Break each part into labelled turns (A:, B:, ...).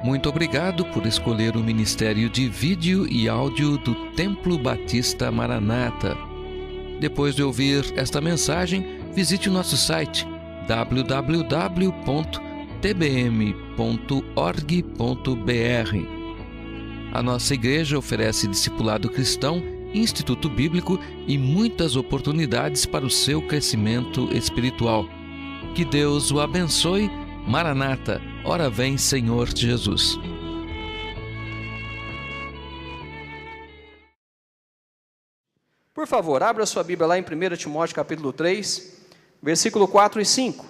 A: Muito obrigado por escolher o Ministério de Vídeo e Áudio do Templo Batista Maranata. Depois de ouvir esta mensagem, visite o nosso site www.tbm.org.br. A nossa igreja oferece discipulado cristão, instituto bíblico e muitas oportunidades para o seu crescimento espiritual. Que Deus o abençoe. Maranata, ora vem, Senhor Jesus.
B: Por favor, abra sua Bíblia lá em 1 Timóteo capítulo 3, versículo 4 e 5.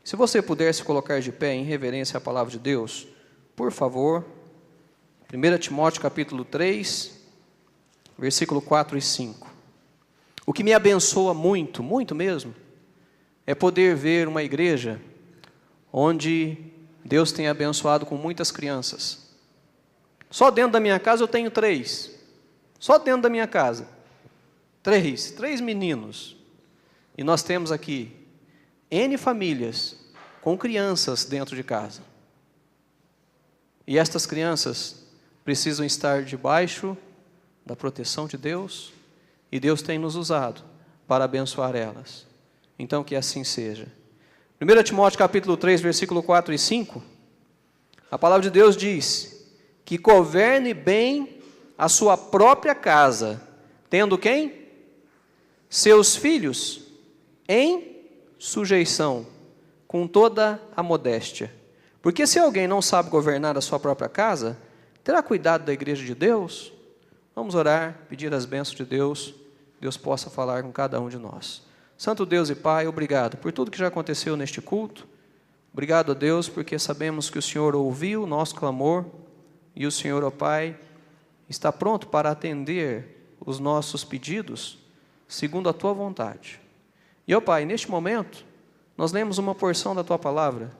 B: Se você puder se colocar de pé em reverência à palavra de Deus, por favor. 1 Timóteo capítulo 3, versículo 4 e 5. O que me abençoa muito, muito mesmo, é poder ver uma igreja onde Deus tem abençoado com muitas crianças. Só dentro da minha casa eu tenho 3. Só dentro da minha casa. 3 meninos. E nós temos aqui N famílias com crianças dentro de casa. E estas crianças precisam estar debaixo da proteção de Deus, e Deus tem nos usado para abençoar elas. Então que assim seja. 1 Timóteo capítulo 3, versículo 4 e 5, a palavra de Deus diz que governe bem a sua própria casa, tendo quem? Seus filhos em sujeição, com toda a modéstia. Porque se alguém não sabe governar a sua própria casa, terá cuidado da igreja de Deus? Vamos orar, pedir as bênçãos de Deus, Deus possa falar com cada um de nós. Santo Deus e Pai, obrigado por tudo que já aconteceu neste culto. Obrigado a Deus, porque sabemos que o Senhor ouviu o nosso clamor, e o Senhor, ó Pai, está pronto para atender os nossos pedidos, segundo a Tua vontade. E, ó Pai, neste momento, nós lemos uma porção da Tua palavra,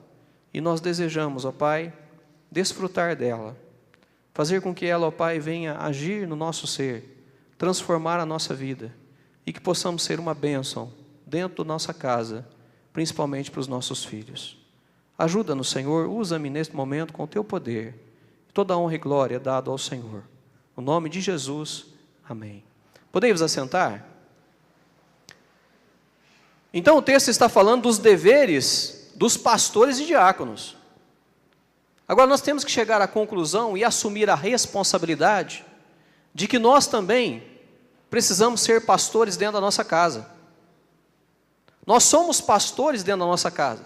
B: e nós desejamos, ó Pai, desfrutar dela, fazer com que ela, ó Pai, venha agir no nosso ser, transformar a nossa vida, e que possamos ser uma bênção dentro da nossa casa, principalmente para os nossos filhos. Ajuda-nos, Senhor, usa-me neste momento com o Teu poder. Toda a honra e glória é dado ao Senhor. No nome de Jesus, amém. Podemos assentar? Então o texto está falando dos deveres dos pastores e diáconos. Agora nós temos que chegar à conclusão e assumir a responsabilidade de que nós também precisamos ser pastores dentro da nossa casa. Nós somos pastores dentro da nossa casa.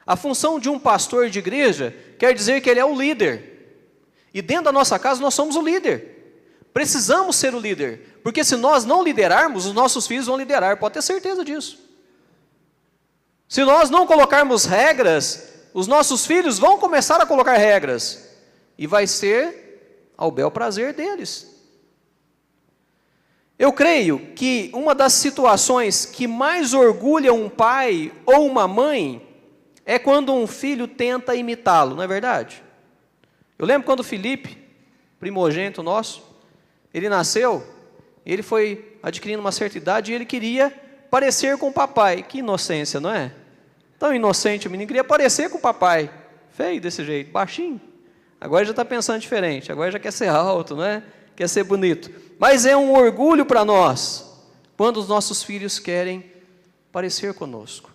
B: A função de um pastor de igreja quer dizer que ele é o líder. E dentro da nossa casa nós somos o líder. Precisamos ser o líder. Porque se nós não liderarmos, os nossos filhos vão liderar. Pode ter certeza disso. Se nós não colocarmos regras, os nossos filhos vão começar a colocar regras. E vai ser ao bel prazer deles. Eu creio que uma das situações que mais orgulha um pai ou uma mãe é quando um filho tenta imitá-lo, não é verdade? Eu lembro quando o Felipe, primogênito nosso, ele nasceu, ele foi adquirindo uma certa idade e ele queria parecer com o papai. Que inocência, não é? Tão inocente o menino, queria parecer com o papai. Feio desse jeito, baixinho. Agora já está pensando diferente, agora já quer ser alto, não é? Quer ser bonito. Mas é um orgulho para nós, quando os nossos filhos querem parecer conosco.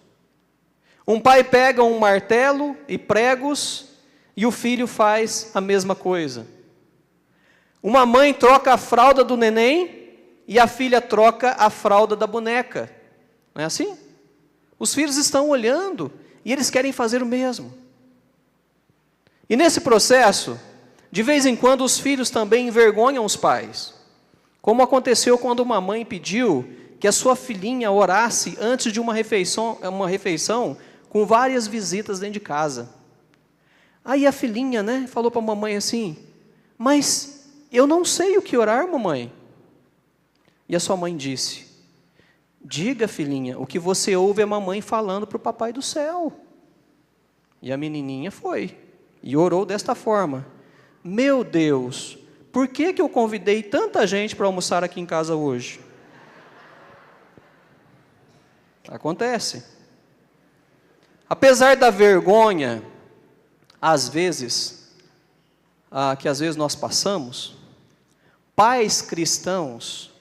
B: Um pai pega um martelo e pregos, e o filho faz a mesma coisa. Uma mãe troca a fralda do neném, e a filha troca a fralda da boneca. Não é assim? Os filhos estão olhando, e eles querem fazer o mesmo. E nesse processo, de vez em quando os filhos também envergonham os pais. Como aconteceu quando uma mãe pediu que a sua filhinha orasse antes de uma refeição com várias visitas dentro de casa. Aí a filhinha, falou para a mamãe assim: mas eu não sei o que orar, mamãe. E a sua mãe disse: diga, filhinha, o que você ouve a mamãe falando para o papai do céu. E a menininha foi e orou desta forma: meu Deus, por que eu convidei tanta gente para almoçar aqui em casa hoje? Acontece. Apesar da vergonha, às vezes, que às vezes nós passamos, pais cristãos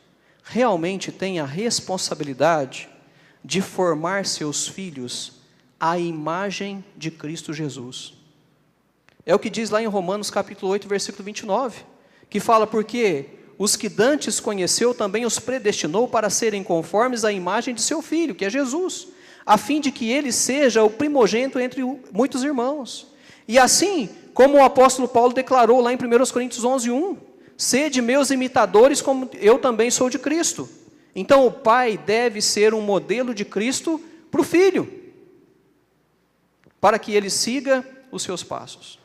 B: realmente têm a responsabilidade de formar seus filhos à imagem de Cristo Jesus. É o que diz lá em Romanos capítulo 8, versículo 29, que fala: porque os que dantes conheceu também os predestinou para serem conformes à imagem de seu Filho, que é Jesus, a fim de que ele seja o primogênito entre muitos irmãos. E assim, como o apóstolo Paulo declarou lá em 1 Coríntios 11, 1, sede meus imitadores como eu também sou de Cristo. Então o pai deve ser um modelo de Cristo para o filho, para que ele siga os seus passos.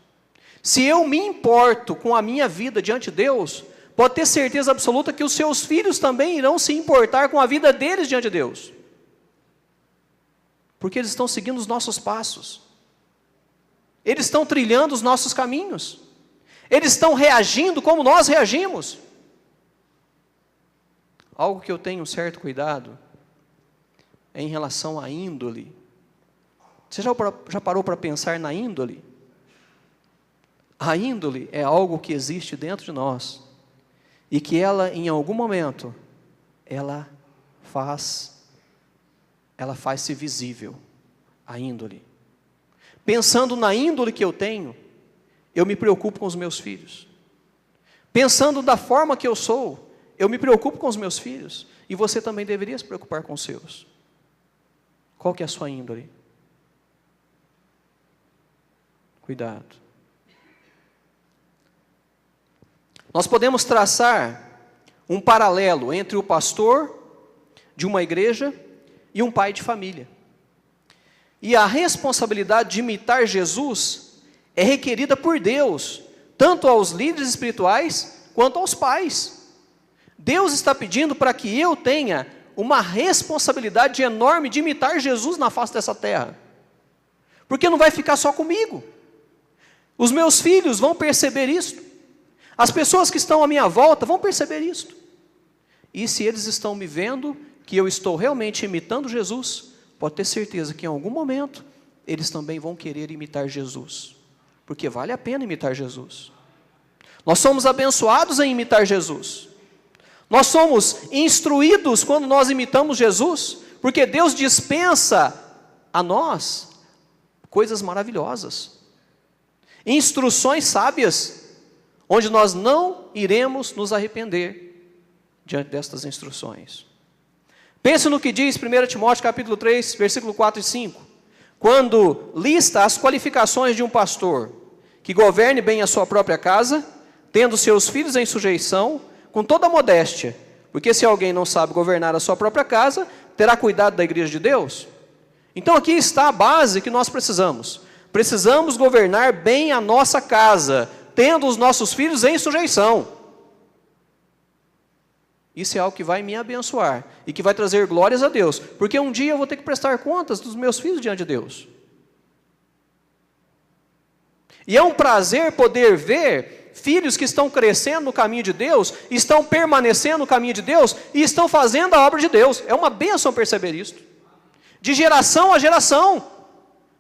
B: Se eu me importo com a minha vida diante de Deus, pode ter certeza absoluta que os seus filhos também irão se importar com a vida deles diante de Deus. Porque eles estão seguindo os nossos passos. Eles estão trilhando os nossos caminhos. Eles estão reagindo como nós reagimos. Algo que eu tenho um certo cuidado é em relação à índole. Você já parou para pensar na índole? A índole é algo que existe dentro de nós e que ela, em algum momento, ela faz-se visível, a índole. Pensando na índole que eu tenho, eu me preocupo com os meus filhos. Pensando da forma que eu sou, eu me preocupo com os meus filhos. E você também deveria se preocupar com os seus. Qual que é a sua índole? Cuidado. Nós podemos traçar um paralelo entre o pastor de uma igreja e um pai de família. E a responsabilidade de imitar Jesus é requerida por Deus, tanto aos líderes espirituais quanto aos pais. Deus está pedindo para que eu tenha uma responsabilidade enorme de imitar Jesus na face dessa terra. Porque não vai ficar só comigo. Os meus filhos vão perceber isto. As pessoas que estão à minha volta vão perceber isto. E se eles estão me vendo que eu estou realmente imitando Jesus, pode ter certeza que em algum momento eles também vão querer imitar Jesus. Porque vale a pena imitar Jesus. Nós somos abençoados em imitar Jesus. Nós somos instruídos quando nós imitamos Jesus, porque Deus dispensa a nós coisas maravilhosas, instruções sábias, onde nós não iremos nos arrepender diante destas instruções. Pense no que diz 1 Timóteo capítulo 3, versículo 4 e 5, quando lista as qualificações de um pastor, que governe bem a sua própria casa, tendo seus filhos em sujeição, com toda a modéstia, porque se alguém não sabe governar a sua própria casa, terá cuidado da igreja de Deus? Então aqui está a base que nós precisamos. Precisamos governar bem a nossa casa, tendo os nossos filhos em sujeição. Isso é algo que vai me abençoar e que vai trazer glórias a Deus, porque um dia eu vou ter que prestar contas dos meus filhos diante de Deus. E é um prazer poder ver filhos que estão crescendo no caminho de Deus, estão permanecendo no caminho de Deus e estão fazendo a obra de Deus. É uma bênção perceber isso. De geração a geração.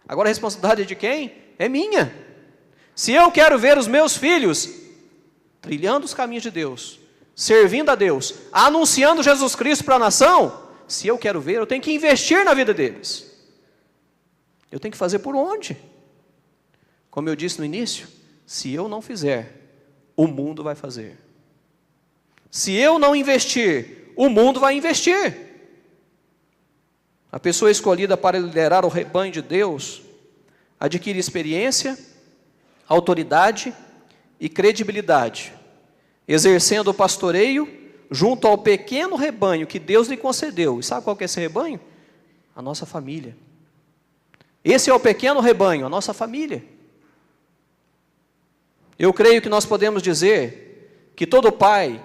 B: Agora a responsabilidade é de quem? É minha. Se eu quero ver os meus filhos trilhando os caminhos de Deus, servindo a Deus, anunciando Jesus Cristo para a nação, se eu quero ver, eu tenho que investir na vida deles. Eu tenho que fazer por onde? Como eu disse no início, se eu não fizer, o mundo vai fazer. Se eu não investir, o mundo vai investir. A pessoa escolhida para liderar o rebanho de Deus adquire experiência, autoridade e credibilidade, exercendo o pastoreio junto ao pequeno rebanho que Deus lhe concedeu. E sabe qual que é esse rebanho? A nossa família. Esse é o pequeno rebanho, a nossa família. Eu creio que nós podemos dizer que todo pai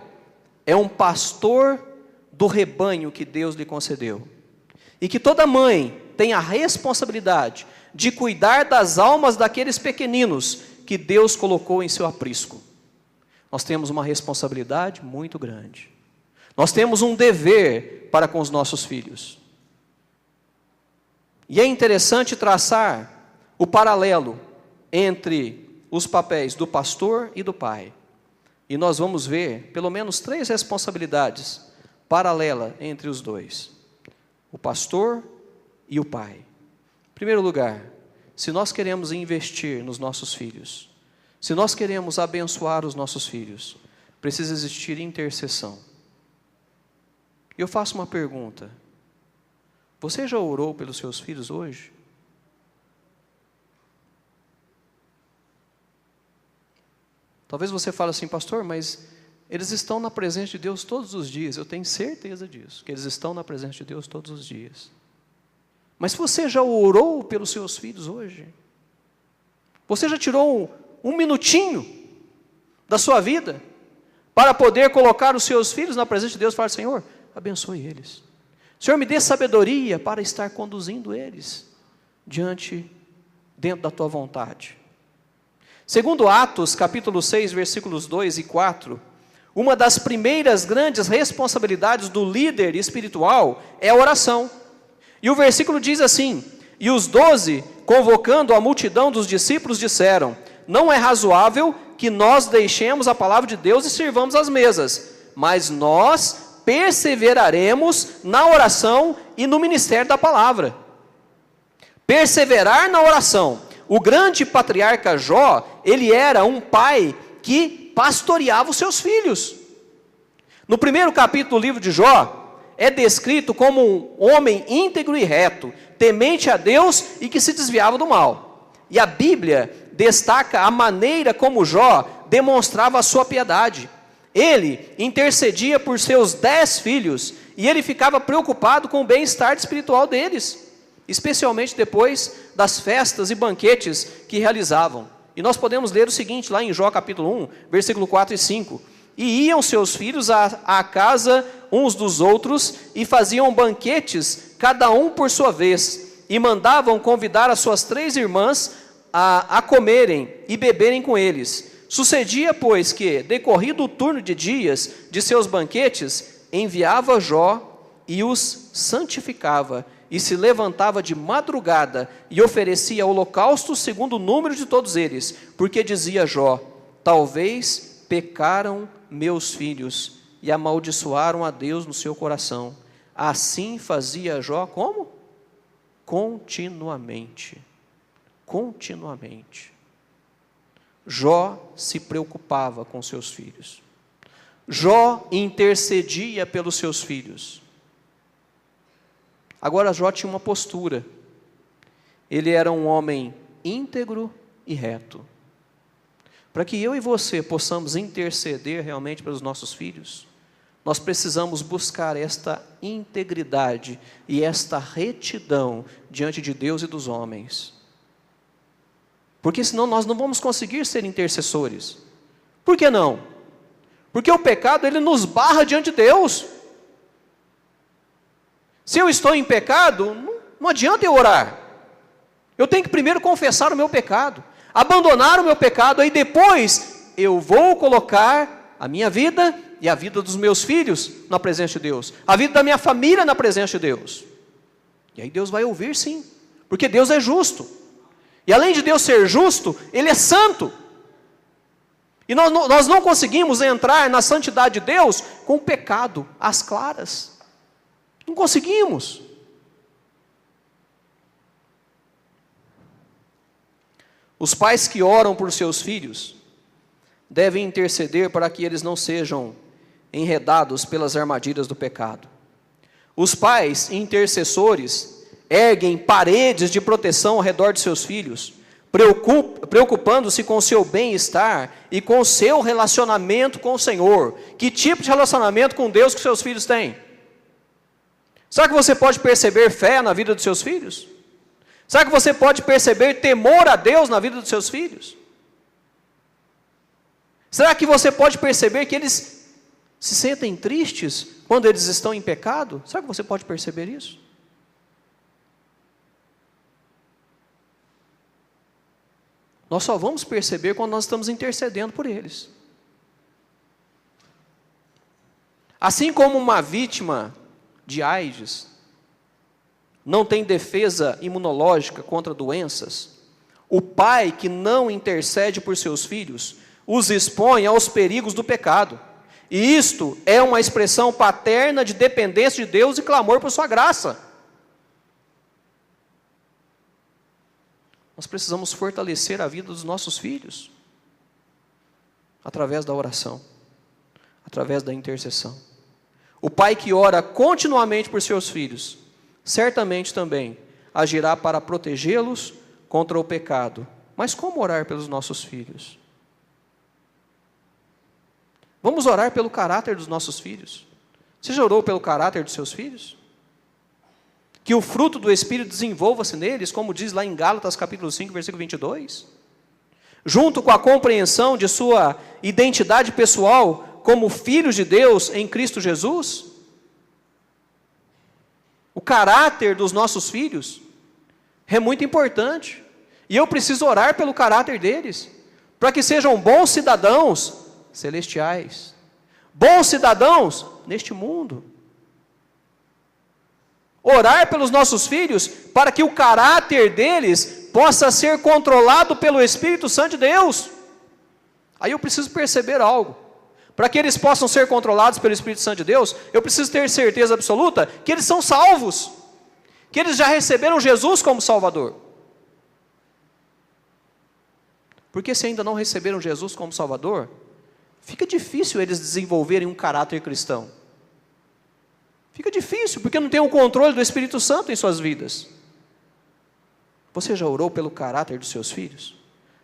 B: é um pastor do rebanho que Deus lhe concedeu. E que toda mãe tem a responsabilidade de cuidar das almas daqueles pequeninos que Deus colocou em seu aprisco. Nós temos uma responsabilidade muito grande. Nós temos um dever para com os nossos filhos. E é interessante traçar o paralelo entre os papéis do pastor e do pai. E nós vamos ver pelo menos 3 responsabilidades paralelas entre os dois: o pastor e o pai. Em primeiro lugar, se nós queremos investir nos nossos filhos, se nós queremos abençoar os nossos filhos, precisa existir intercessão. Eu faço uma pergunta: você já orou pelos seus filhos hoje? Talvez você fale assim: pastor, mas eles estão na presença de Deus todos os dias. Eu tenho certeza disso, que eles estão na presença de Deus todos os dias. Mas você já orou pelos seus filhos hoje? Você já tirou um minutinho da sua vida para poder colocar os seus filhos na presença de Deus e falar: Senhor, abençoe eles. Senhor, me dê sabedoria para estar conduzindo eles dentro da tua vontade. Segundo Atos, capítulo 6, versículos 2 e 4, uma das primeiras grandes responsabilidades do líder espiritual é a oração. E o versículo diz assim: e os 12, convocando a multidão dos discípulos, disseram: não é razoável que nós deixemos a palavra de Deus e sirvamos as mesas, mas nós perseveraremos na oração e no ministério da palavra. Perseverar na oração. O grande patriarca Jó, ele era um pai que pastoreava os seus filhos. No primeiro capítulo do livro de Jó, é descrito como um homem íntegro e reto, temente a Deus e que se desviava do mal. E a Bíblia destaca a maneira como Jó demonstrava a sua piedade. Ele intercedia por seus 10 filhos e ele ficava preocupado com o bem-estar espiritual deles, especialmente depois das festas e banquetes que realizavam. E nós podemos ler o seguinte, lá em Jó capítulo 1, versículo 4 e 5. E iam seus filhos à casa uns dos outros e faziam banquetes, cada um por sua vez, e mandavam convidar as suas 3 irmãs a comerem e beberem com eles. Sucedia, pois, que, decorrido o turno de dias de seus banquetes, enviava Jó e os santificava, e se levantava de madrugada e oferecia holocaustos segundo o número de todos eles, porque dizia Jó: talvez pecaram meus filhos e amaldiçoaram a Deus no seu coração. Assim fazia Jó como? Continuamente. Jó se preocupava com seus filhos. Jó intercedia pelos seus filhos. Agora Jó tinha uma postura. Ele era um homem íntegro e reto. Para que eu e você possamos interceder realmente pelos nossos filhos, nós precisamos buscar esta integridade e esta retidão diante de Deus e dos homens. Porque senão nós não vamos conseguir ser intercessores. Por que não? Porque o pecado, ele nos barra diante de Deus. Se eu estou em pecado, não adianta eu orar. Eu tenho que primeiro confessar o meu pecado, abandonar o meu pecado, aí depois eu vou colocar a minha vida e a vida dos meus filhos na presença de Deus, a vida da minha família na presença de Deus. E aí Deus vai ouvir, sim, porque Deus é justo. E além de Deus ser justo, Ele é santo. E nós não conseguimos entrar na santidade de Deus com o pecado às claras. Não conseguimos. Os pais que oram por seus filhos devem interceder para que eles não sejam enredados pelas armadilhas do pecado. Os pais intercessores erguem paredes de proteção ao redor de seus filhos, preocupando-se com o seu bem-estar e com o seu relacionamento com o Senhor. Que tipo de relacionamento com Deus que seus filhos têm? Será que você pode perceber fé na vida dos seus filhos? Será que você pode perceber temor a Deus na vida dos seus filhos? Será que você pode perceber que eles se sentem tristes quando eles estão em pecado? Será que você pode perceber isso? Nós só vamos perceber quando nós estamos intercedendo por eles. Assim como uma vítima de AIDS, não tem defesa imunológica contra doenças, o pai que não intercede por seus filhos os expõe aos perigos do pecado. E isto é uma expressão paterna de dependência de Deus e clamor por sua graça. Nós precisamos fortalecer a vida dos nossos filhos através da oração, através da intercessão. O pai que ora continuamente por seus filhos, certamente também agirá para protegê-los contra o pecado. Mas como orar pelos nossos filhos? Vamos orar pelo caráter dos nossos filhos. Você já orou pelo caráter dos seus filhos? Que o fruto do Espírito desenvolva-se neles, como diz lá em Gálatas capítulo 5, versículo 22. Junto com a compreensão de sua identidade pessoal como filhos de Deus em Cristo Jesus. O caráter dos nossos filhos é muito importante. E eu preciso orar pelo caráter deles, para que sejam bons cidadãos celestiais, bons cidadãos neste mundo. Orar pelos nossos filhos, para que o caráter deles possa ser controlado pelo Espírito Santo de Deus. Aí eu preciso perceber algo. Para que eles possam ser controlados pelo Espírito Santo de Deus, eu preciso ter certeza absoluta que eles são salvos, que eles já receberam Jesus como Salvador. Porque se ainda não receberam Jesus como Salvador, fica difícil eles desenvolverem um caráter cristão. Fica difícil, porque não tem o controle do Espírito Santo em suas vidas. Você já orou pelo caráter dos seus filhos?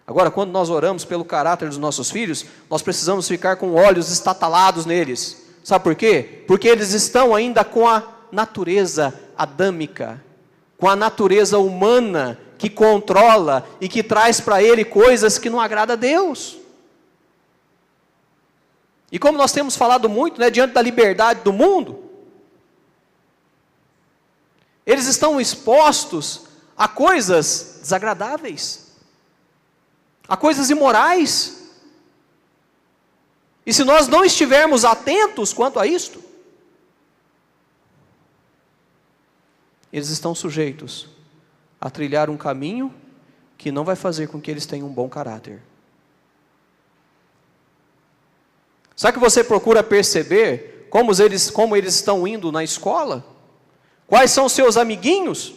B: Agora, quando nós oramos pelo caráter dos nossos filhos, nós precisamos ficar com olhos estatalados neles. Sabe por quê? Porque eles estão ainda com a natureza adâmica, com a natureza humana, que controla e que traz para ele coisas que não agradam a Deus. E como nós temos falado muito, diante da liberdade do mundo, eles estão expostos a coisas desagradáveis, a coisas imorais. E se nós não estivermos atentos quanto a isto, eles estão sujeitos a trilhar um caminho que não vai fazer com que eles tenham um bom caráter. Sabe que você procura perceber como eles estão indo na escola? Quais são os seus amiguinhos?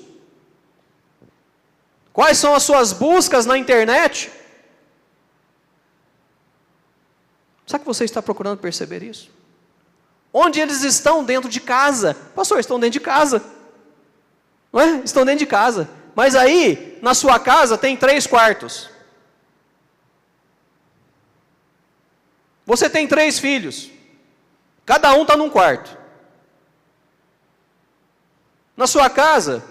B: Quais são as suas buscas na internet? Sabe que você está procurando perceber isso? Onde eles estão dentro de casa? Pastor, estão dentro de casa. Não é? Estão dentro de casa. Mas aí, na sua casa, tem 3 quartos. Você tem 3 filhos. Cada um está num quarto. Na sua casa,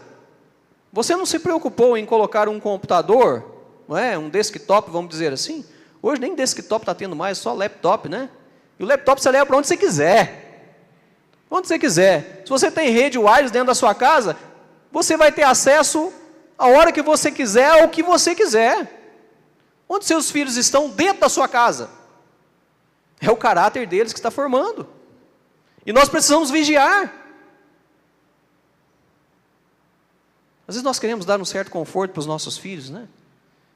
B: você não se preocupou em colocar um computador, não é? Um desktop, vamos dizer assim. Hoje nem desktop está tendo mais, só laptop, né? E o laptop você leva para onde você quiser. Onde você quiser. Se você tem rede wireless dentro da sua casa, você vai ter acesso a hora que você quiser, ao que você quiser. Onde seus filhos estão? Dentro da sua casa. É o caráter deles que está formando. E nós precisamos vigiar. Às vezes nós queremos dar um certo conforto para os nossos filhos, né?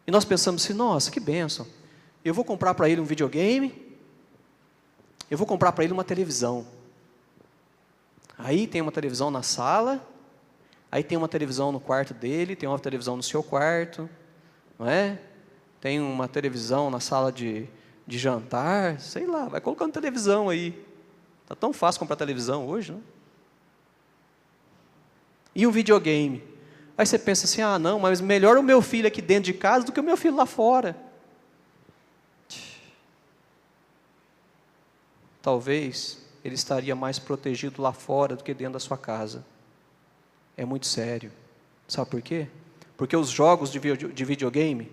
B: E nós pensamos assim, nossa, que bênção. Eu vou comprar para ele um videogame, eu vou comprar para ele uma televisão. Aí tem uma televisão na sala, aí tem uma televisão no quarto dele, tem uma televisão no seu quarto, não é? Tem uma televisão na sala de jantar, sei lá, vai colocando televisão aí. Está tão fácil comprar televisão hoje, não? E um videogame. Aí você pensa assim, ah não, mas melhor o meu filho aqui dentro de casa do que o meu filho lá fora. Talvez ele estaria mais protegido lá fora do que dentro da sua casa. É muito sério. Sabe por quê? Porque os jogos de videogame,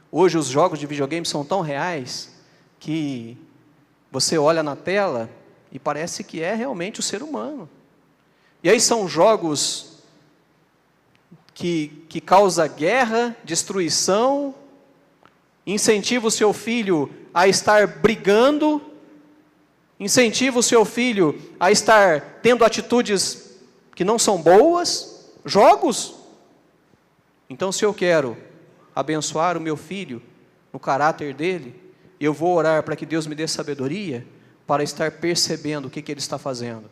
B: hoje os jogos de videogame são tão reais, que você olha na tela e parece que é realmente o ser humano. E aí são jogos que causam guerra, destruição, incentiva o seu filho a estar brigando, incentiva o seu filho a estar tendo atitudes que não são boas, jogos. Então, se eu quero abençoar o meu filho no caráter dele, eu vou orar para que Deus me dê sabedoria para estar percebendo o que ele está fazendo.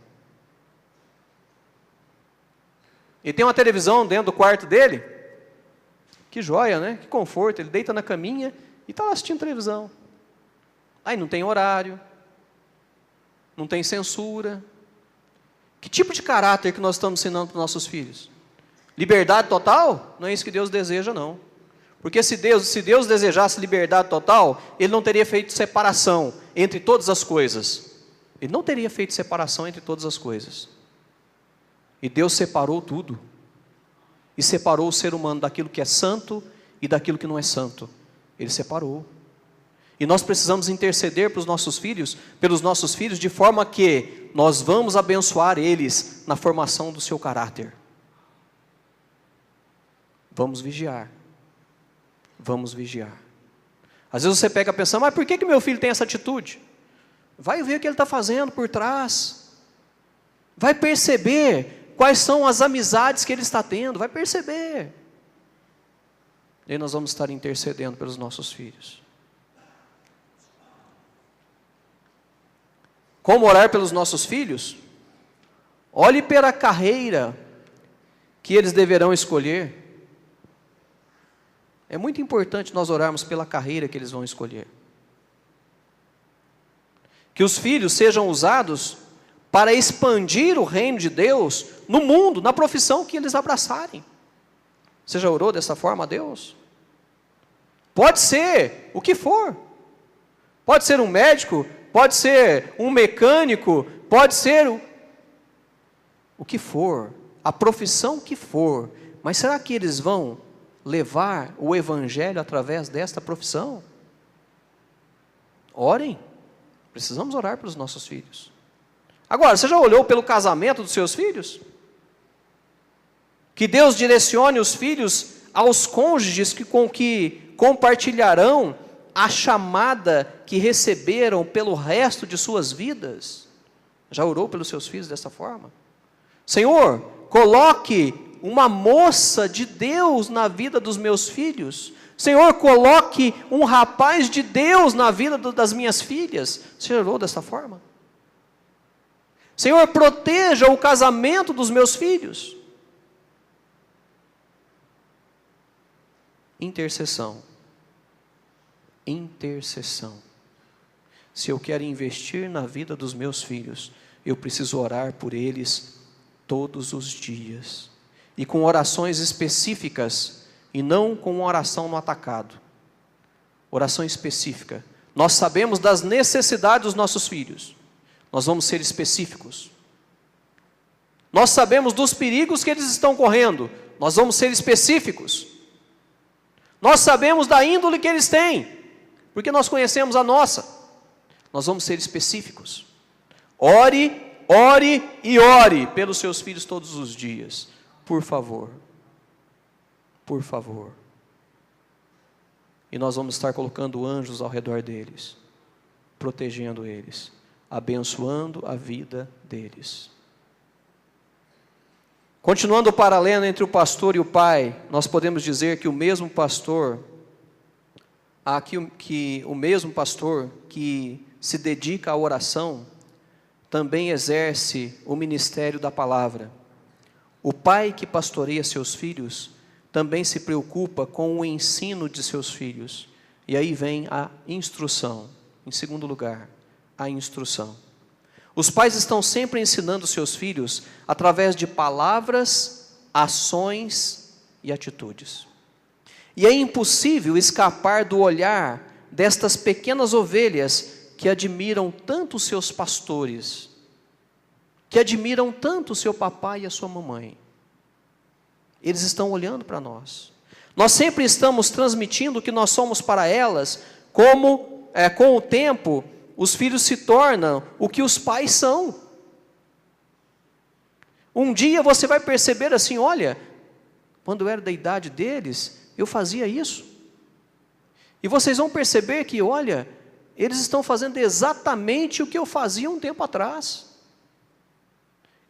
B: E tem uma televisão dentro do quarto dele. Que joia, né? Que conforto. Ele deita na caminha e está lá assistindo televisão. Aí não tem horário, não tem censura. Que tipo de caráter que nós estamos ensinando para os nossos filhos? Liberdade total? Não é isso que Deus deseja, não. Porque se Deus desejasse liberdade total, Ele não teria feito separação entre todas as coisas. Ele não teria feito separação entre todas as coisas. E Deus separou tudo. E separou o ser humano daquilo que é santo e daquilo que não é santo. Ele separou. E nós precisamos interceder pelos nossos filhos, de forma que nós vamos abençoar eles na formação do seu caráter. Vamos vigiar. Vamos vigiar. Às vezes você pega pensando, mas por que meu filho tem essa atitude? Vai ver o que ele está fazendo por trás. Vai perceber quais são as amizades que ele está tendo. Vai perceber. E aí nós vamos estar intercedendo pelos nossos filhos. Como orar pelos nossos filhos? Olhe para a carreira que eles deverão escolher. É muito importante nós orarmos pela carreira que eles vão escolher. Que os filhos sejam usados para expandir o reino de Deus no mundo, na profissão que eles abraçarem. Você já orou dessa forma a Deus? Pode ser o que for. Pode ser um médico, pode ser um mecânico, pode ser o que for, a profissão que for. Mas será que eles vão levar o evangelho através desta profissão? Orem. Precisamos orar pelos nossos filhos. Agora, você já olhou pelo casamento dos seus filhos? Que Deus direcione os filhos aos cônjuges com que compartilharão a chamada que receberam pelo resto de suas vidas. Já orou pelos seus filhos dessa forma? Senhor, coloque uma moça de Deus na vida dos meus filhos. Senhor, coloque um rapaz de Deus na vida das minhas filhas. Você já orou dessa forma? Senhor, proteja o casamento dos meus filhos. Intercessão. Intercessão. Se eu quero investir na vida dos meus filhos, eu preciso orar por eles todos os dias. E com orações específicas, e não com uma oração no atacado. Oração específica. Nós sabemos das necessidades dos nossos filhos. Nós vamos ser específicos. Nós sabemos dos perigos que eles estão correndo. Nós vamos ser específicos. Nós sabemos da índole que eles têm, porque nós conhecemos a nossa. Nós vamos ser específicos. Ore, ore e ore pelos seus filhos todos os dias. Por favor. Por favor. E nós vamos estar colocando anjos ao redor deles, protegendo eles, abençoando a vida deles. Continuando o paralelo entre o pastor e o pai, nós podemos dizer que o mesmo pastor que se dedica à oração, também exerce o ministério da palavra. O pai que pastoreia seus filhos, também se preocupa com o ensino de seus filhos. E aí vem a instrução. Em segundo lugar, a instrução. Os pais estão sempre ensinando seus filhos através de palavras, ações e atitudes. E é impossível escapar do olhar destas pequenas ovelhas que admiram tanto os seus pastores, que admiram tanto o seu papai e a sua mamãe. Eles estão olhando para nós. Nós sempre estamos transmitindo o que nós somos para elas, como com o tempo os filhos se tornam o que os pais são. Um dia você vai perceber assim, olha, quando eu era da idade deles, eu fazia isso. E vocês vão perceber que, olha, eles estão fazendo exatamente o que eu fazia um tempo atrás.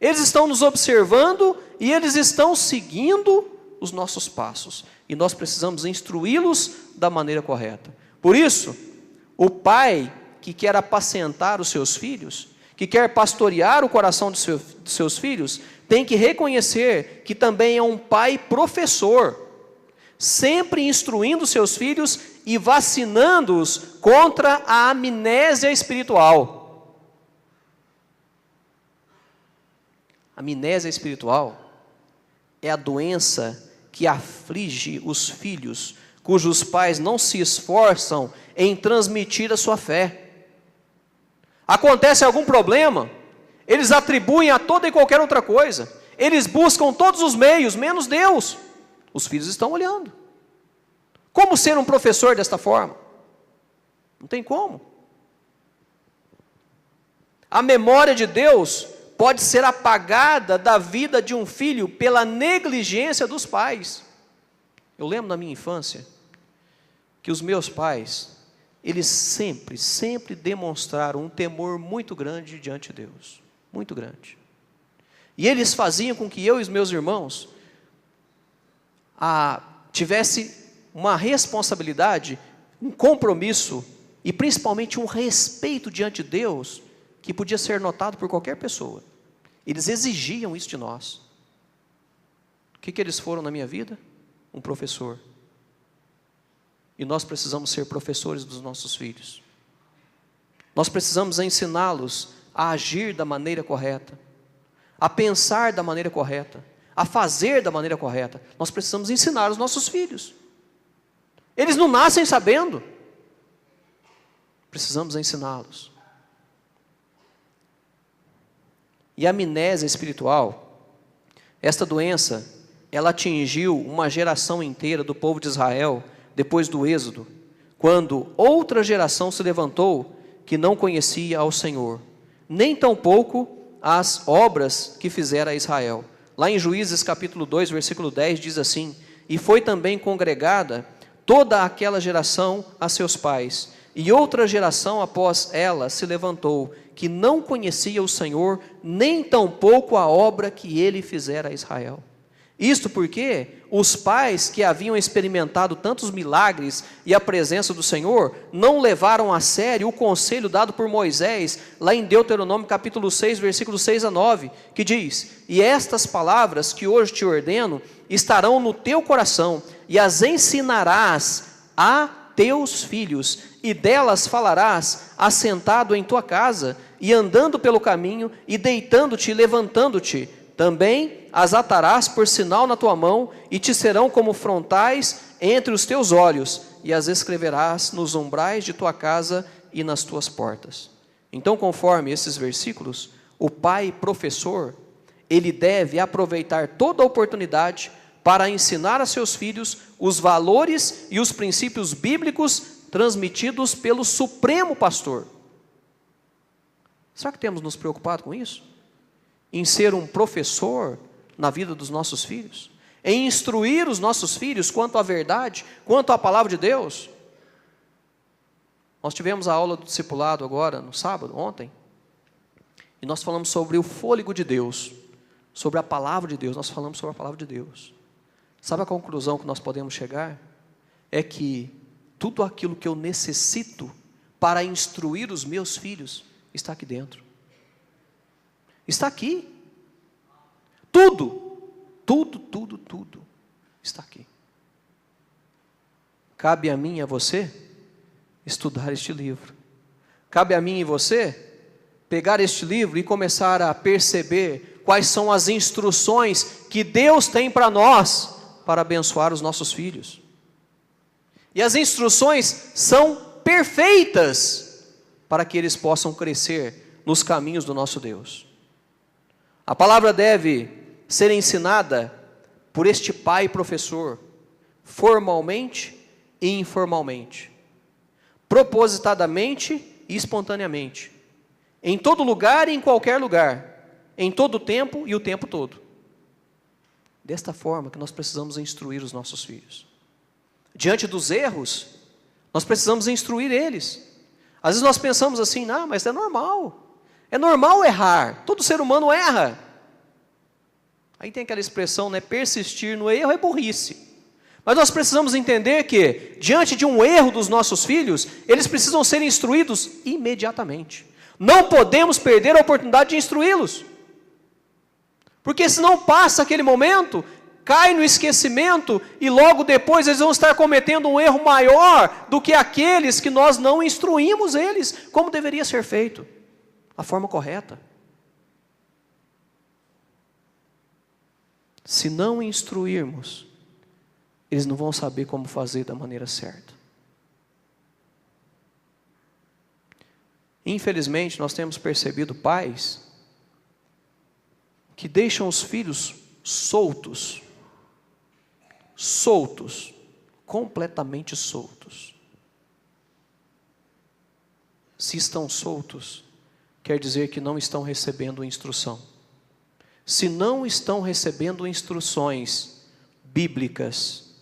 B: Eles estão nos observando e eles estão seguindo os nossos passos. E nós precisamos instruí-los da maneira correta. Por isso, o pai que quer apacentar os seus filhos, que quer pastorear o coração dos seus filhos, tem que reconhecer que também é um pai professor, sempre instruindo seus filhos e vacinando-os contra a amnésia espiritual. A amnésia espiritual é a doença que aflige os filhos, cujos pais não se esforçam em transmitir a sua fé. Acontece algum problema, eles atribuem a toda e qualquer outra coisa, eles buscam todos os meios, menos Deus. Os filhos estão olhando. Como ser um professor desta forma? Não tem como. A memória de Deus pode ser apagada da vida de um filho pela negligência dos pais. Eu lembro na minha infância que os meus pais, eles sempre demonstraram um temor muito grande diante de Deus, muito grande. E eles faziam com que eu e os meus irmãos tivesse uma responsabilidade, um compromisso e principalmente um respeito diante de Deus que podia ser notado por qualquer pessoa. Eles exigiam isso de nós. O que eles foram na minha vida? Um professor. E nós precisamos ser professores dos nossos filhos. Nós precisamos ensiná-los a agir da maneira correta, a pensar da maneira correta, a fazer da maneira correta. Nós precisamos ensinar os nossos filhos. Eles não nascem sabendo. Precisamos ensiná-los. E a amnésia espiritual, esta doença, ela atingiu uma geração inteira do povo de Israel, depois do Êxodo, quando outra geração se levantou que não conhecia ao Senhor, nem tampouco as obras que fizera a Israel. Lá em Juízes capítulo 2, versículo 10, diz assim: e foi também congregada toda aquela geração a seus pais, e outra geração após ela se levantou, que não conhecia o Senhor, nem tampouco a obra que ele fizera a Israel. Isto porque os pais que haviam experimentado tantos milagres e a presença do Senhor, não levaram a sério o conselho dado por Moisés, lá em Deuteronômio capítulo 6, versículos 6 a 9, que diz: e estas palavras que hoje te ordeno, estarão no teu coração, e as ensinarás a teus filhos, e delas falarás, assentado em tua casa, e andando pelo caminho, e deitando-te e levantando-te. Também as atarás por sinal na tua mão, e te serão como frontais entre os teus olhos, e as escreverás nos umbrais de tua casa e nas tuas portas. Então, conforme esses versículos, o pai professor, ele deve aproveitar toda a oportunidade para ensinar a seus filhos os valores e os princípios bíblicos transmitidos pelo Supremo Pastor. Será que temos nos preocupado com isso? Em ser um professor na vida dos nossos filhos? Em instruir os nossos filhos quanto à verdade, quanto à palavra de Deus? Nós tivemos a aula do discipulado agora, no sábado, ontem, e nós falamos sobre o fôlego de Deus, sobre a palavra de Deus. Nós falamos sobre a palavra de Deus. Sabe a conclusão que nós podemos chegar? É que tudo aquilo que eu necessito para instruir os meus filhos está aqui dentro. Está aqui. Tudo está aqui. Cabe a mim e a você estudar este livro. Cabe a mim e você pegar este livro e começar a perceber quais são as instruções que Deus tem para nós, para abençoar os nossos filhos. E as instruções são perfeitas para que eles possam crescer nos caminhos do nosso Deus. A palavra deve ser ensinada por este pai professor, formalmente e informalmente, propositadamente e espontaneamente, em todo lugar e em qualquer lugar, em todo tempo e o tempo todo. Desta forma que nós precisamos instruir os nossos filhos. Diante dos erros, nós precisamos instruir eles. Às vezes nós pensamos assim: não, mas é normal errar, todo ser humano erra. Aí tem aquela expressão, né? Persistir no erro é burrice. Mas nós precisamos entender que, diante de um erro dos nossos filhos, eles precisam ser instruídos imediatamente. Não podemos perder a oportunidade de instruí-los. Porque senão passa aquele momento, cai no esquecimento e logo depois eles vão estar cometendo um erro maior do que aqueles que nós não instruímos eles, como deveria ser feito, a forma correta. Se não instruirmos, eles não vão saber como fazer da maneira certa. Infelizmente, nós temos percebido pais que deixam os filhos soltos, completamente soltos. Se estão soltos, quer dizer que não estão recebendo instrução. Se não estão recebendo instruções bíblicas,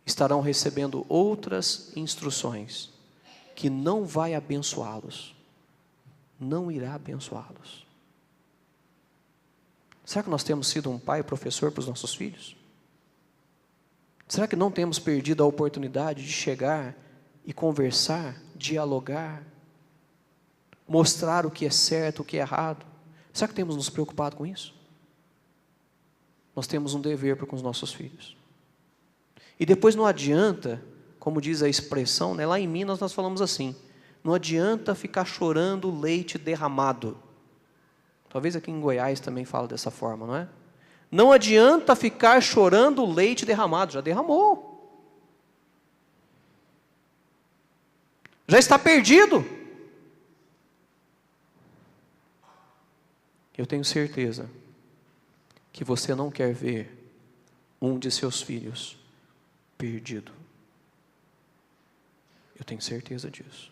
B: estarão recebendo outras instruções que não vai abençoá-los, não irá abençoá-los. Será que nós temos sido um pai professor para os nossos filhos? Será que não temos perdido a oportunidade de chegar e conversar, dialogar, mostrar o que é certo, o que é errado? Será que temos nos preocupado com isso? Nós temos um dever para com os nossos filhos. E depois não adianta, como diz a expressão, né, lá em Minas nós falamos assim, não adianta ficar chorando leite derramado. Talvez aqui em Goiás também fala dessa forma, não é? Não adianta ficar chorando leite derramado, já derramou. Já está perdido. Eu tenho certeza que você não quer ver um de seus filhos perdido. Eu tenho certeza disso.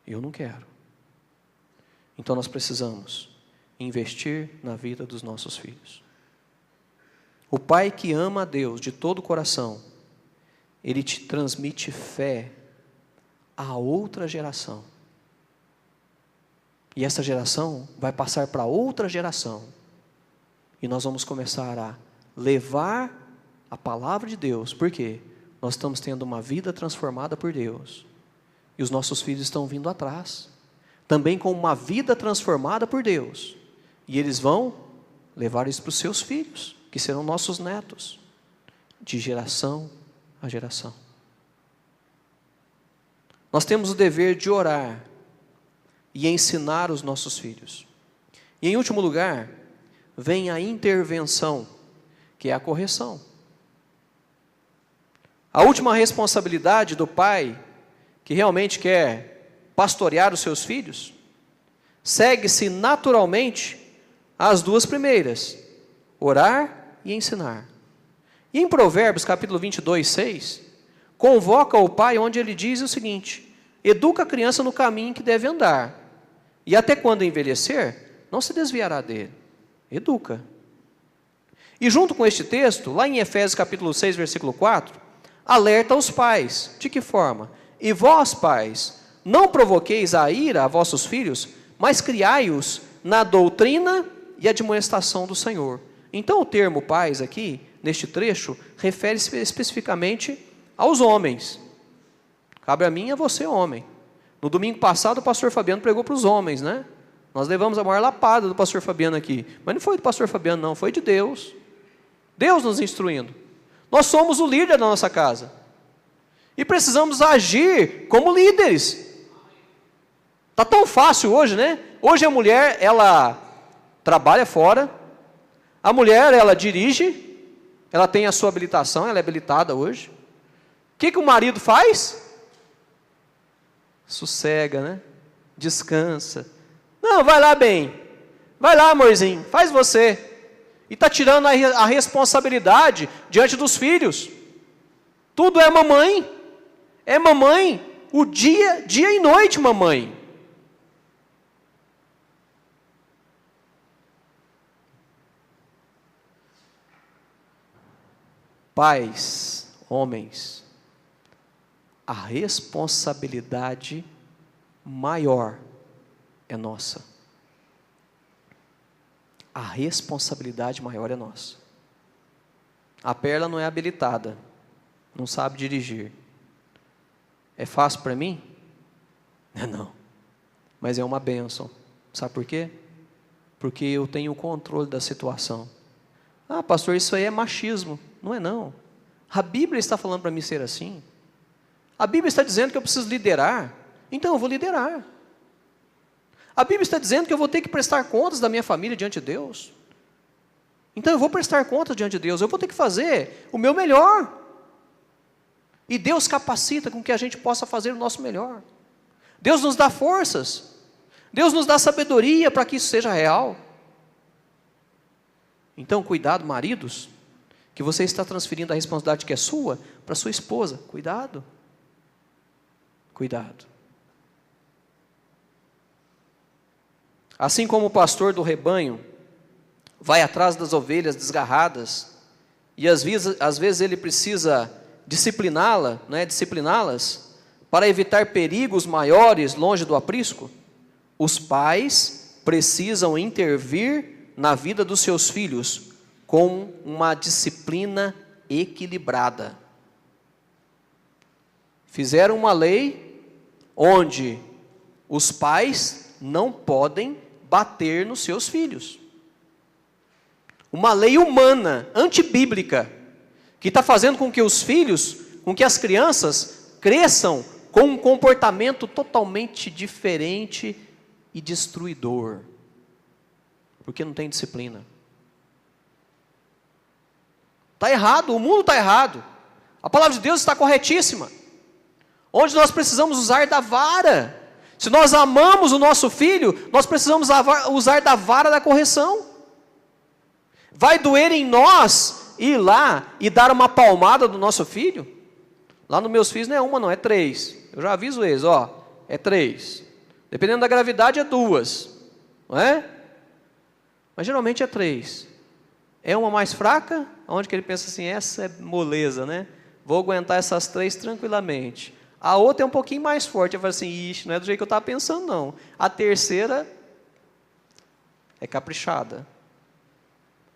B: Eu não quero. Então nós precisamos investir na vida dos nossos filhos. O pai que ama a Deus de todo o coração, ele te transmite fé a outra geração. E essa geração vai passar para outra geração. E nós vamos começar a levar a palavra de Deus. Por quê? Nós estamos tendo uma vida transformada por Deus. E os nossos filhos estão vindo atrás. Também com uma vida transformada por Deus. E eles vão levar isso para os seus filhos, que serão nossos netos, de geração a geração. Nós temos o dever de orar e ensinar os nossos filhos. E em último lugar, vem a intervenção, que é a correção. A última responsabilidade do pai, que realmente quer pastorear os seus filhos, segue-se naturalmente às duas primeiras, orar e ensinar. E em Provérbios capítulo 22, 6, convoca o pai onde ele diz o seguinte: educa a criança no caminho que deve andar, e até quando envelhecer, não se desviará dele. Educa. E junto com este texto, lá em Efésios capítulo 6, versículo 4, alerta os pais. De que forma? E vós, pais, não provoqueis a ira a vossos filhos, mas criai-os na doutrina e admoestação do Senhor. Então o termo pais aqui, neste trecho, refere-se especificamente aos homens. Cabe a mim e a você, homem. No domingo passado o pastor Fabiano pregou para os homens, né? Nós levamos a maior lapada do pastor Fabiano aqui. Mas não foi do pastor Fabiano não, foi de Deus. Deus nos instruindo. Nós somos o líder da nossa casa. E precisamos agir como líderes. Está tão fácil hoje, né? Hoje a mulher, ela trabalha fora. A mulher, ela dirige. Ela tem a sua habilitação, ela é habilitada hoje. O que o marido faz? Sossega, né? Descansa. Não, vai lá bem. Vai lá, amorzinho, faz você. E está tirando a responsabilidade diante dos filhos. Tudo é mamãe. É mamãe o dia e noite, mamãe. Pais, homens, a responsabilidade maior é nossa. a responsabilidade maior é nossa. A Perla não é habilitada, não sabe dirigir. É fácil para mim? Não. Mas é uma bênção. Sabe por quê? Porque eu tenho o controle da situação. Ah, pastor, isso aí é machismo. Não é não. A Bíblia está falando para mim ser assim. A Bíblia está dizendo que eu preciso liderar. Então eu vou liderar. A Bíblia está dizendo que eu vou ter que prestar contas da minha família diante de Deus. Então eu vou prestar contas diante de Deus. Eu vou ter que fazer o meu melhor. E Deus capacita com que a gente possa fazer o nosso melhor. Deus nos dá forças. Deus nos dá sabedoria para que isso seja real. Então, cuidado, maridos, que você está transferindo a responsabilidade que é sua para sua esposa. Cuidado. Cuidado. Assim como o pastor do rebanho vai atrás das ovelhas desgarradas, e às vezes ele precisa discipliná-las, para evitar perigos maiores longe do aprisco, os pais precisam intervir na vida dos seus filhos com uma disciplina equilibrada. Fizeram uma lei onde os pais não podem bater nos seus filhos. Uma lei humana, antibíblica, que está fazendo com que os filhos, com que as crianças cresçam com um comportamento totalmente diferente e destruidor, porque não tem disciplina. Está errado, o mundo está errado. A palavra de Deus está corretíssima. Onde nós precisamos usar da vara. Se nós amamos o nosso filho, nós precisamos usar da vara da correção. Vai doer em nós ir lá e dar uma palmada do nosso filho? Lá nos meus filhos não é uma não, é 3. Eu já aviso eles, é 3. Dependendo da gravidade é 2, não é? Mas geralmente é 3. É uma mais fraca, onde que ele pensa assim, essa é moleza, né? Vou aguentar essas 3 tranquilamente. A outra é um pouquinho mais forte, eu falo assim, ixi, não é do jeito que eu estava pensando não. A terceira é caprichada,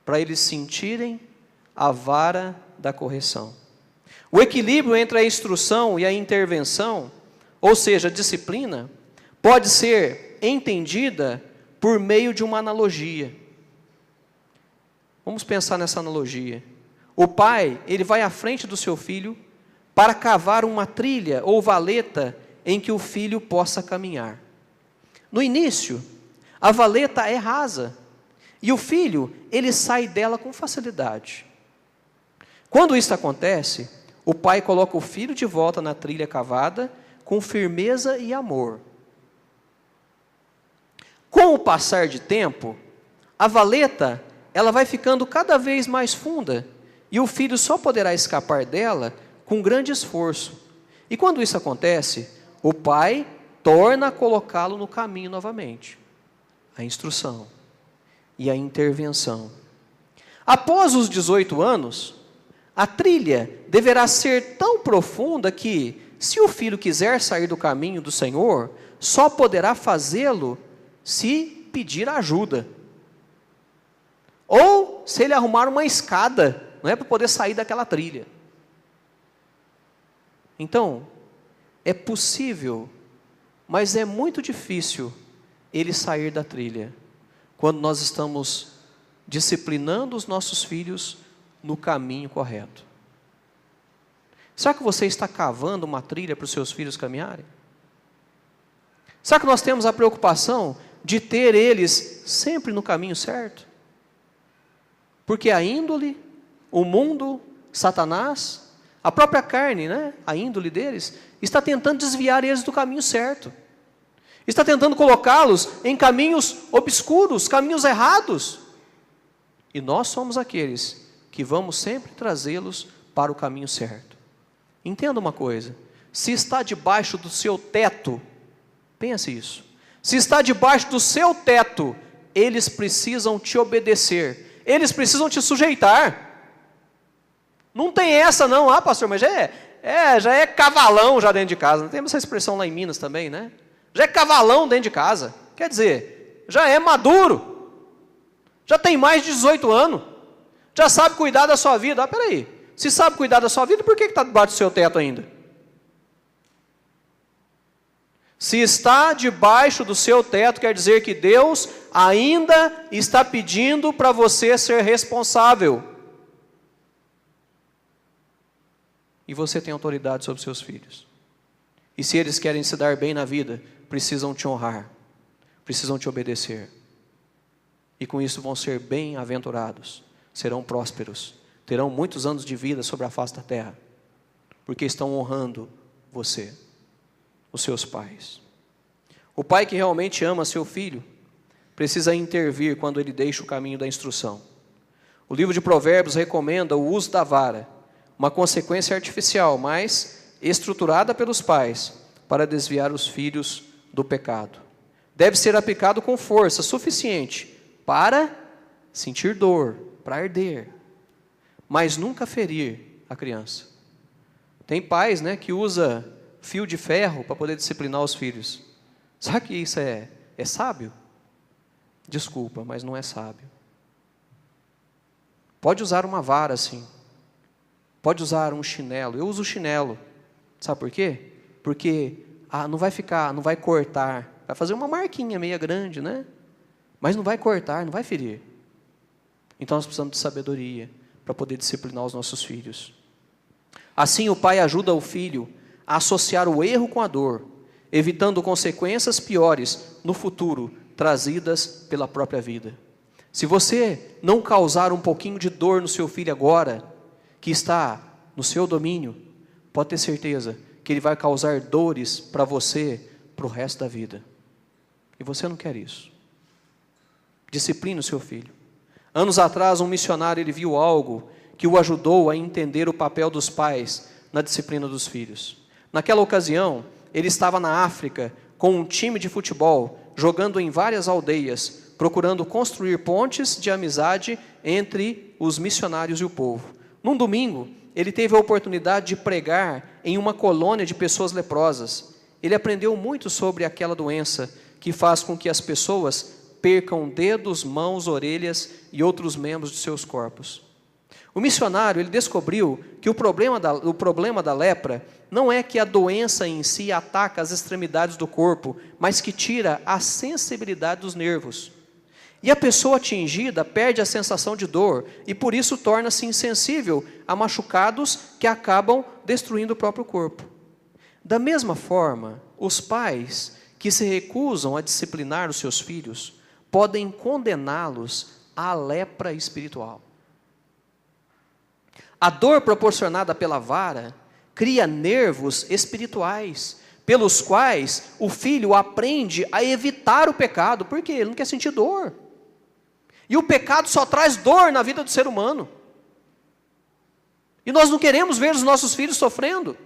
B: para eles sentirem a vara da correção. O equilíbrio entre a instrução e a intervenção, ou seja, a disciplina, pode ser entendida por meio de uma analogia. Vamos pensar nessa analogia. O pai, ele vai à frente do seu filho para cavar uma trilha ou valeta em que o filho possa caminhar. No início, a valeta é rasa e o filho, ele sai dela com facilidade. Quando isso acontece, o pai coloca o filho de volta na trilha cavada com firmeza e amor. Com o passar de tempo, a valeta, ela vai ficando cada vez mais funda e o filho só poderá escapar dela com grande esforço. E quando isso acontece, o pai torna a colocá-lo no caminho novamente. A instrução e a intervenção. Após os 18 anos, a trilha deverá ser tão profunda que, se o filho quiser sair do caminho do Senhor, só poderá fazê-lo se pedir ajuda. Ou se ele arrumar uma escada, não é, para poder sair daquela trilha. Então, é possível, mas é muito difícil ele sair da trilha, quando nós estamos disciplinando os nossos filhos no caminho correto. Será que você está cavando uma trilha para os seus filhos caminharem? Será que nós temos a preocupação de ter eles sempre no caminho certo? Porque a índole, o mundo, Satanás, a própria carne, né, a índole deles, está tentando desviar eles do caminho certo. Está tentando colocá-los em caminhos obscuros, caminhos errados. E nós somos aqueles que vamos sempre trazê-los para o caminho certo. Entenda uma coisa, se está debaixo do seu teto, pense isso, se está debaixo do seu teto, eles precisam te obedecer, eles precisam te sujeitar. Não tem essa não, pastor, mas já é cavalão já dentro de casa. Temos essa expressão lá em Minas também, né? Já é cavalão dentro de casa, quer dizer, já é maduro, Já tem mais de 18 anos. Já sabe cuidar da sua vida. Peraí, se sabe cuidar da sua vida, por que está debaixo do seu teto ainda? Se está debaixo do seu teto, quer dizer que Deus ainda está pedindo para você ser responsável. E você tem autoridade sobre seus filhos. E se eles querem se dar bem na vida, precisam te honrar, precisam te obedecer. E com isso vão ser bem-aventurados, serão prósperos, terão muitos anos de vida sobre a face da terra, porque estão honrando você, os seus pais. O pai que realmente ama seu filho, precisa intervir quando ele deixa o caminho da instrução. O livro de Provérbios recomenda o uso da vara, uma consequência artificial, mas estruturada pelos pais, para desviar os filhos do pecado. Deve ser aplicado com força suficiente para sentir dor, para arder, mas nunca ferir a criança. Tem pais, que usa fio de ferro para poder disciplinar os filhos. Sabe que isso é sábio? Desculpa, mas não é sábio. Pode usar uma vara sim. Pode usar um chinelo. Eu uso chinelo. Sabe por quê? Porque não vai cortar. Vai fazer uma marquinha meia grande, Mas não vai cortar, não vai ferir. Então nós precisamos de sabedoria para poder disciplinar os nossos filhos. Assim o pai ajuda o filho a associar o erro com a dor, evitando consequências piores no futuro, trazidas pela própria vida. Se você não causar um pouquinho de dor no seu filho agora, que está no seu domínio, pode ter certeza que ele vai causar dores para você para o resto da vida. E você não quer isso. Discipline o seu filho. Anos atrás, um missionário ele viu algo que o ajudou a entender o papel dos pais na disciplina dos filhos. Naquela ocasião, ele estava na África com um time de futebol, jogando em várias aldeias, procurando construir pontes de amizade entre os missionários e o povo. Num domingo, ele teve a oportunidade de pregar em uma colônia de pessoas leprosas. Ele aprendeu muito sobre aquela doença que faz com que as pessoas percam dedos, mãos, orelhas e outros membros de seus corpos. O missionário ele descobriu que o problema da lepra não é que a doença em si ataca as extremidades do corpo, mas que tira a sensibilidade dos nervos. E a pessoa atingida perde a sensação de dor e por isso torna-se insensível a machucados que acabam destruindo o próprio corpo. Da mesma forma, os pais que se recusam a disciplinar os seus filhos podem condená-los à lepra espiritual. A dor proporcionada pela vara cria nervos espirituais, pelos quais o filho aprende a evitar o pecado, porque ele não quer sentir dor. E o pecado só traz dor na vida do ser humano. E nós não queremos ver os nossos filhos sofrendo.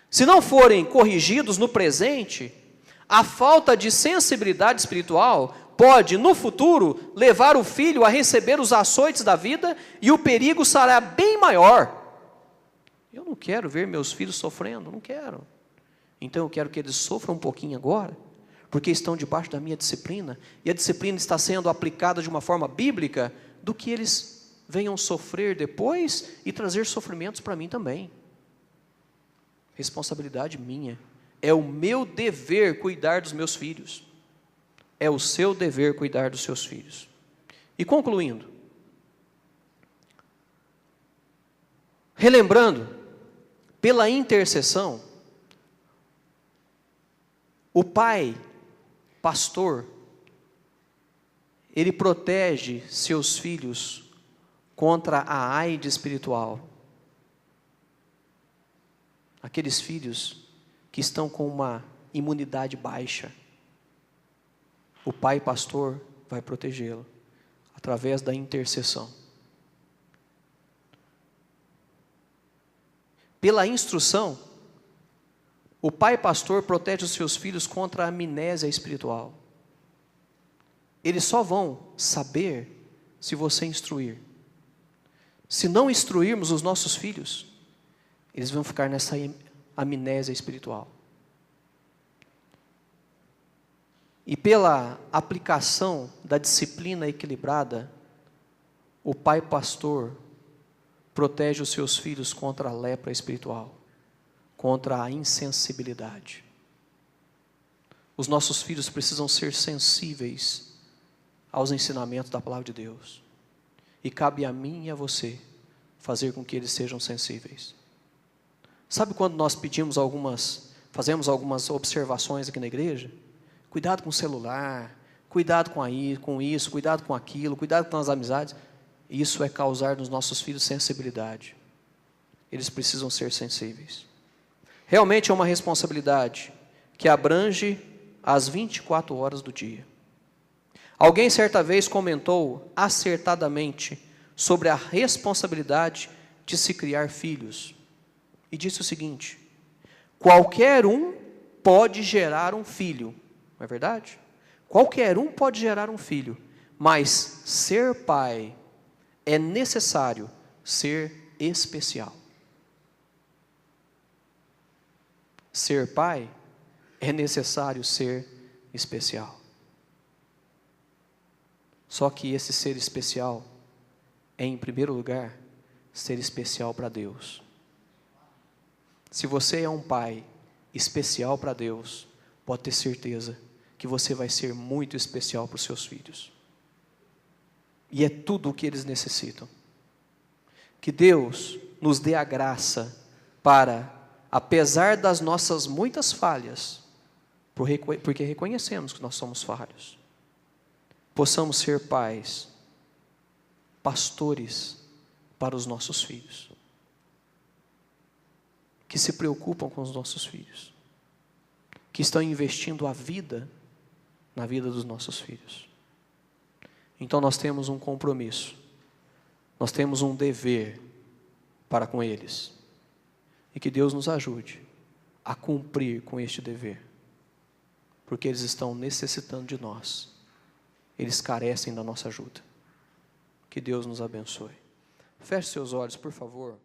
B: Se não forem corrigidos no presente, a falta de sensibilidade espiritual pode, no futuro, levar o filho a receber os açoites da vida e o perigo será bem maior. Eu não quero ver meus filhos sofrendo, não quero. Então eu quero que eles sofram um pouquinho agora, porque estão debaixo da minha disciplina, e a disciplina está sendo aplicada de uma forma bíblica, do que eles venham sofrer depois e trazer sofrimentos para mim também. Responsabilidade minha. É o meu dever cuidar dos meus filhos. É o seu dever cuidar dos seus filhos. E concluindo, relembrando, pela intercessão, o pai, pastor, ele protege seus filhos contra a AIDS espiritual. Aqueles filhos que estão com uma imunidade baixa. O pai pastor vai protegê-lo através da intercessão. Pela instrução, o pai pastor protege os seus filhos contra a amnésia espiritual. Eles só vão saber se você instruir. Se não instruirmos os nossos filhos, eles vão ficar nessa amnésia espiritual. E pela aplicação da disciplina equilibrada, o pai pastor protege os seus filhos contra a lepra espiritual, contra a insensibilidade. Os nossos filhos precisam ser sensíveis aos ensinamentos da palavra de Deus. E cabe a mim e a você fazer com que eles sejam sensíveis. Sabe quando nós fazemos algumas observações aqui na igreja? Cuidado com o celular, cuidado com isso, cuidado com aquilo, cuidado com as amizades. Isso é causar nos nossos filhos sensibilidade. Eles precisam ser sensíveis. Realmente é uma responsabilidade que abrange as 24 horas do dia. Alguém certa vez comentou acertadamente sobre a responsabilidade de se criar filhos. E disse o seguinte: qualquer um pode gerar um filho, não é verdade? Qualquer um pode gerar um filho, mas ser pai é necessário ser especial. Ser pai é necessário ser especial. Só que esse ser especial é, em primeiro lugar, ser especial para Deus. Se você é um pai especial para Deus, pode ter certeza que você vai ser muito especial para os seus filhos. E é tudo o que eles necessitam. Que Deus nos dê a graça para, apesar das nossas muitas falhas, porque reconhecemos que nós somos falhos, possamos ser pais, pastores para os nossos filhos, que se preocupam com os nossos filhos, que estão investindo a vida na vida dos nossos filhos. Então nós temos um compromisso, nós temos um dever para com eles, e que Deus nos ajude a cumprir com este dever, porque eles estão necessitando de nós, eles carecem da nossa ajuda. Que Deus nos abençoe. Feche seus olhos, por favor.